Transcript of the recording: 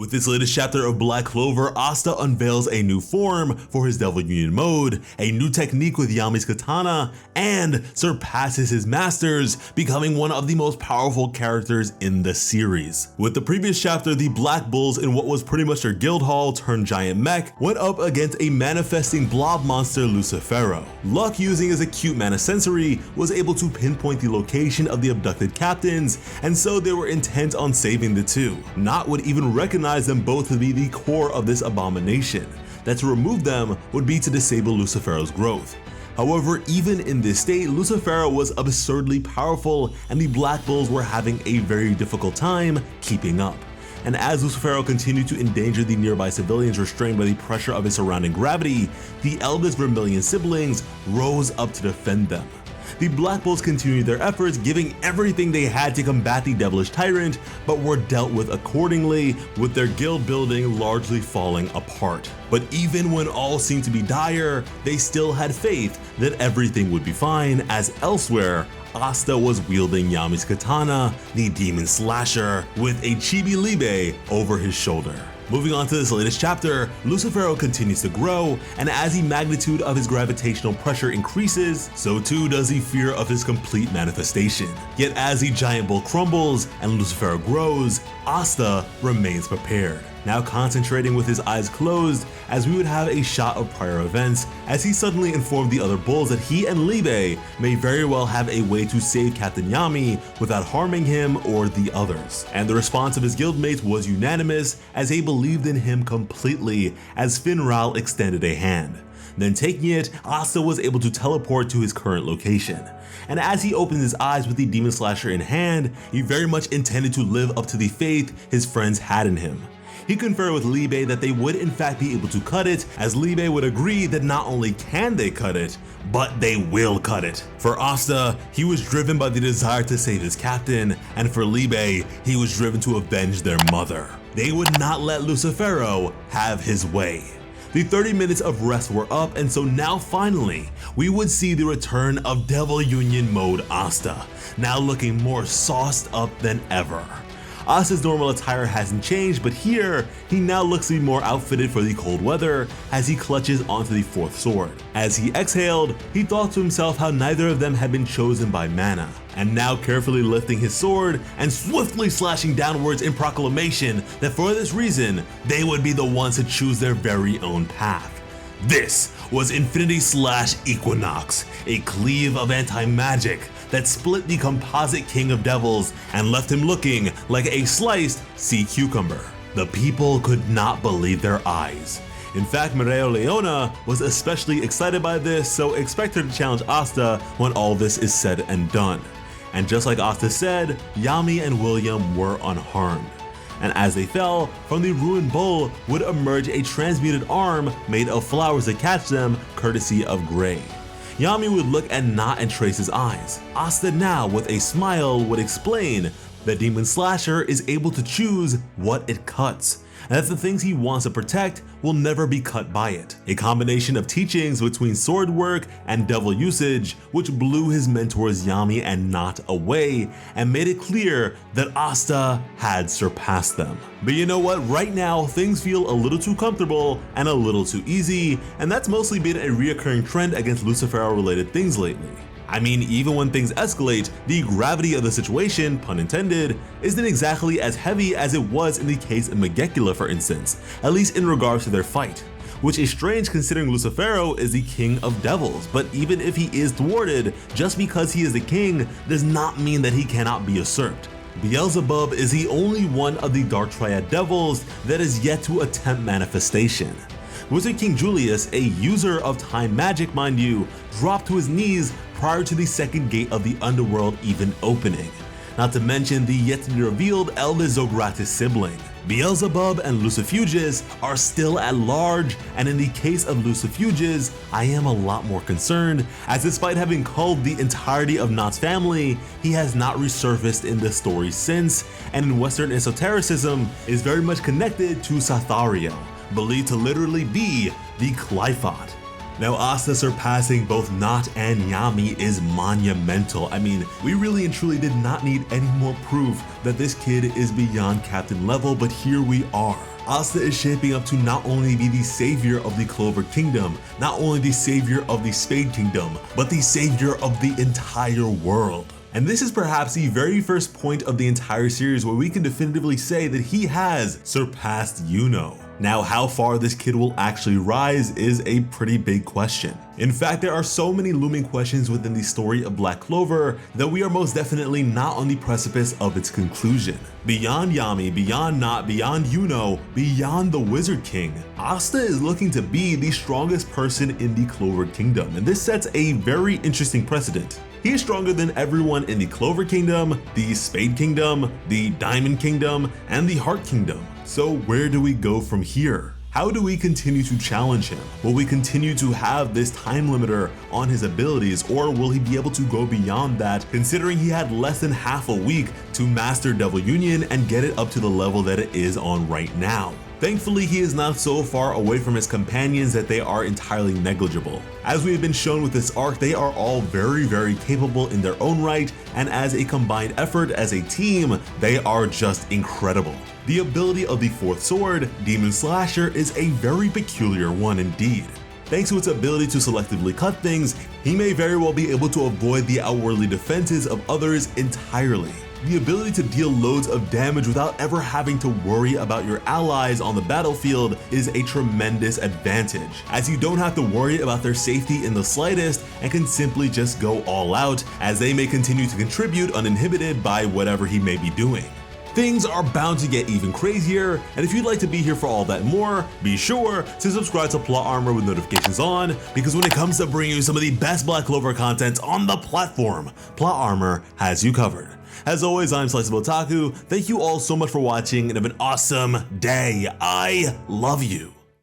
With this latest chapter of Black Clover, Asta unveils a new form for his Devil Union mode, a new technique with Yami's katana, and surpasses his masters, becoming one of the most powerful characters in the series. With the previous chapter, the Black Bulls in what was pretty much their guild hall turned giant mech went up against a manifesting blob monster Lucifero. Luck, using his acute mana sensory, was able to pinpoint the location of the abducted captains, and so they were intent on saving the two. Not would even recognize them both to be the core of this abomination, that to remove them would be to disable Lucifero's growth. However, even in this state, Lucifero was absurdly powerful and the Black Bulls were having a very difficult time keeping up. And as Lucifero continued to endanger the nearby civilians restrained by the pressure of his surrounding gravity, the eldest Vermilion siblings rose up to defend them. The Black Bulls continued their efforts, giving everything they had to combat the devilish tyrant, but were dealt with accordingly, with their guild building largely falling apart. But even when all seemed to be dire, they still had faith that everything would be fine, as elsewhere, Asta was wielding Yami's katana, the demon slasher, with a chibi libe over his shoulder. Moving on to this latest chapter, Lucifero continues to grow, and as the magnitude of his gravitational pressure increases, so too does the fear of his complete manifestation. Yet as the giant bull crumbles and Lucifero grows, Asta remains prepared. Now concentrating with his eyes closed, as we would have a shot of prior events, as he suddenly informed the other bulls that he and Libe may very well have a way to save Captain Yami without harming him or the others. And the response of his guildmates was unanimous, as they believed in him completely, as Finral extended a hand. Then taking it, Asta was able to teleport to his current location. And as he opened his eyes with the demon slasher in hand, he very much intended to live up to the faith his friends had in him. He conferred with Libe that they would in fact be able to cut it, as Libe would agree that not only can they cut it, but they will cut it. For Asta, he was driven by the desire to save his captain, and for Libe, he was driven to avenge their mother. They would not let Lucifero have his way. The 30 minutes of rest were up, and so now finally, we would see the return of Devil Union mode Asta, now looking more sauced up than ever. Asta's normal attire hasn't changed, but here, he now looks to be more outfitted for the cold weather as he clutches onto the fourth sword. As he exhaled, he thought to himself how neither of them had been chosen by mana, and now carefully lifting his sword and swiftly slashing downwards in proclamation that for this reason, they would be the ones to choose their very own path. This was Infinity/Equinox, a cleave of anti-magic that split the composite King of Devils and left him looking like a sliced sea cucumber. The people could not believe their eyes. In fact, Maria Leona was especially excited by this, so expect her to challenge Asta when all this is said and done. And just like Asta said, Yami and William were unharmed. And as they fell, from the ruined bowl would emerge a transmuted arm made of flowers that catch them, courtesy of Gray. Yami would look at Not and trace his eyes. Asta now, with a smile, would explain that Demon Slasher is able to choose what it cuts, and that the things he wants to protect will never be cut by it. A combination of teachings between sword work and devil usage, which blew his mentors Yami and Not away, and made it clear that Asta had surpassed them. But you know what, right now things feel a little too comfortable and a little too easy, and that's mostly been a reoccurring trend against Lucifero related things lately. I mean, even when things escalate, the gravity of the situation, pun intended, isn't exactly as heavy as it was in the case of Megecula, for instance, at least in regards to their fight. Which is strange considering Lucifero is the king of devils, but even if he is thwarted, just because he is the king does not mean that he cannot be usurped. Beelzebub is the only one of the Dark Triad devils that is yet to attempt manifestation. Wizard King Julius, a user of time magic mind you, dropped to his knees prior to the second gate of the underworld even opening, not to mention the yet to be revealed eldest Zogratis sibling. Beelzebub and Lucifuges are still at large, and in the case of Lucifuges, I am a lot more concerned, as despite having culled the entirety of Not's family, he has not resurfaced in the story since, and in Western esotericism is very much connected to Sathariel, believed to literally be the Clyphot. Now, Asta surpassing both Not and Yami is monumental. I mean, we really and truly did not need any more proof that this kid is beyond captain level, but here we are. Asta is shaping up to not only be the savior of the Clover Kingdom, not only the savior of the Spade Kingdom, but the savior of the entire world. And this is perhaps the very first point of the entire series where we can definitively say that he has surpassed Yuno. Now, how far this kid will actually rise is a pretty big question. In fact, there are so many looming questions within the story of Black Clover that we are most definitely not on the precipice of its conclusion. Beyond Yami, beyond Not, beyond Yuno, beyond the Wizard King, Asta is looking to be the strongest person in the Clover Kingdom, and this sets a very interesting precedent. He is stronger than everyone in the Clover Kingdom, the Spade Kingdom, the Diamond Kingdom, and the Heart Kingdom. So where do we go from here? How do we continue to challenge him? Will we continue to have this time limiter on his abilities, or will he be able to go beyond that, considering he had less than half a week to master Devil Union and get it up to the level that it is on right now? Thankfully, he is not so far away from his companions that they are entirely negligible. As we have been shown with this arc, they are all very capable in their own right, and as a combined effort as a team, they are just incredible. The ability of the fourth sword, Demon Slasher, is a very peculiar one indeed. Thanks to its ability to selectively cut things, he may very well be able to avoid the outwardly defenses of others entirely. The ability to deal loads of damage without ever having to worry about your allies on the battlefield is a tremendous advantage, as you don't have to worry about their safety in the slightest and can simply just go all out, as they may continue to contribute uninhibited by whatever he may be doing. Things are bound to get even crazier, and if you'd like to be here for all that and more, be sure to subscribe to Plot Armor with notifications on, because when it comes to bringing you some of the best Black Clover content on the platform, Plot Armor has you covered. As always, I'm Sliceable Otaku. Thank you all so much for watching, and have an awesome day. I love you.